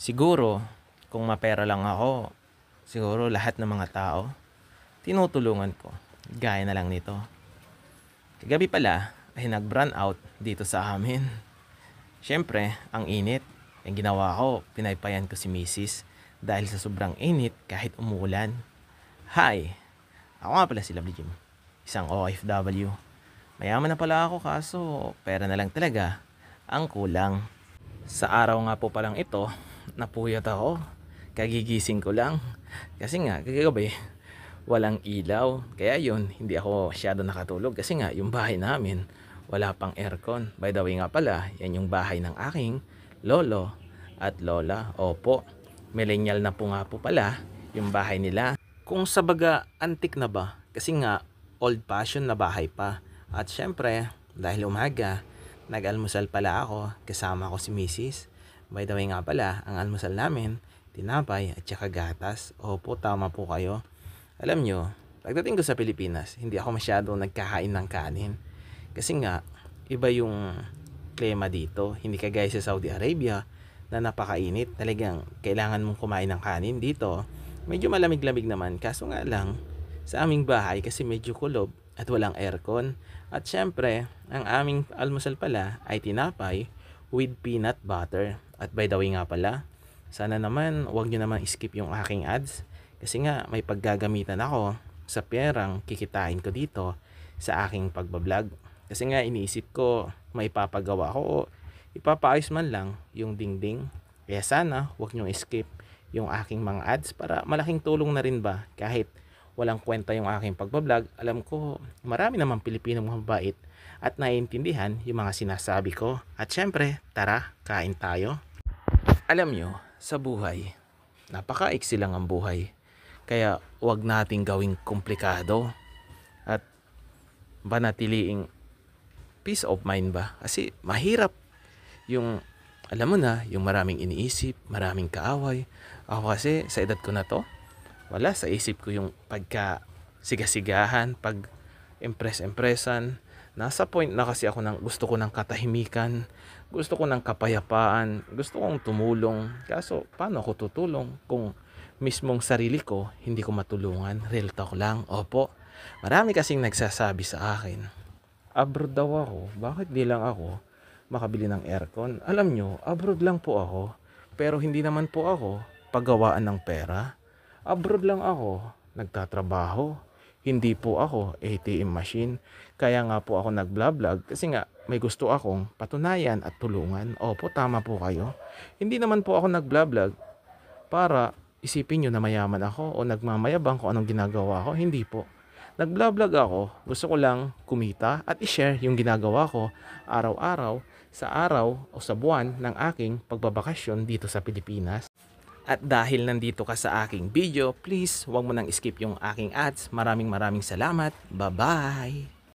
Siguro, kung mapera lang ako, siguro lahat ng mga tao, tinutulungan ko. Gaya na lang nito. Kagabi pala, ay nag-brownout out dito sa amin. Siyempre, ang init. Ang ginawa ko, pinaypayan ko si Mrs. Dahil sa sobrang init kahit umuulan. Hi! Ako nga pala si Lovely Jim. Isang OFW. Mayaman na pala ako kaso pera na lang talaga ang kulang. Sa araw nga po palang ito, napuyat ako. Kagigising ko lang. Kasi nga, kagabi, walang ilaw. Kaya yun, hindi ako masyado nakatulog. Kasi nga, yung bahay namin, wala pang aircon. By the way nga pala, yan yung bahay ng aking lolo at lola. Opo, millennial na po nga po pala yung bahay nila. Kung sa baga, antik na ba? Kasi nga, old fashion na bahay pa. At syempre, dahil umaga, nag-almusal pala ako, kasama ko si Mrs. By the way nga pala, ang almusal namin, tinapay at saka gatas. Opo, tama po kayo. Alam nyo, pagdating ko sa Pilipinas, hindi ako masyado nagkakain ng kanin. Kasi nga, iba yung klima dito. Hindi kagaya sa Saudi Arabia na napakainit. Talagang kailangan mong kumain ng kanin dito. Medyo malamig-lamig naman. Kaso nga lang, sa aming bahay kasi medyo kulob at walang aircon. At syempre, ang aming almusal pala ay tinapay with peanut butter. At by the way nga pala, sana naman wag nyo naman skip yung aking ads. Kasi nga may paggagamitan ako sa perang kikitain ko dito sa aking pagbablog. Kasi nga iniisip ko may papagawa ko o ipapaayos man lang yung dingding. Kaya sana wag nyo skip yung aking mga ads para malaking tulong na rin ba kahit walang kwenta yung aking pagbablog. Alam ko marami namang Pilipinong mabait at naiintindihan yung mga sinasabi ko. At syempre, tara, kain tayo. Alam nyo, sa buhay, napakaiksi lang ang buhay. Kaya wag nating gawing komplikado at banatiliing peace of mind ba? Kasi mahirap yung, alam mo na, yung maraming iniisip, maraming kaaway. Ako kasi sa edad ko na to, wala sa isip ko yung pagka sigasigahan, pag impress-impressan. Nasa point na kasi ako ng gusto ko ng katahimikan, gusto ko ng kapayapaan, gusto kong tumulong. Kaso paano ako tutulong kung mismong sarili ko hindi ko matulungan? Real talk lang. Opo, marami kasing nagsasabi sa akin, abroad daw ako, bakit di lang ako makabili ng aircon? Alam nyo, abroad lang po ako, pero hindi naman po ako paggawaan ng pera. Abroad lang ako nagtatrabaho, hindi po ako ATM machine. Kaya nga po ako nag-vlog kasi nga may gusto akong patunayan at tulungan. Opo, tama po kayo. Hindi naman po ako nag-vlog para isipin nyo na mayaman ako o nagmamayabang kung anong ginagawa ko. Hindi po. Nag-vlog ako, gusto ko lang kumita at i-share yung ginagawa ko araw-araw sa araw o sa buwan ng aking pagbabakasyon dito sa Pilipinas. At dahil nandito ka sa aking video, please huwag mo nang skip yung aking ads. Maraming salamat. Bye-bye!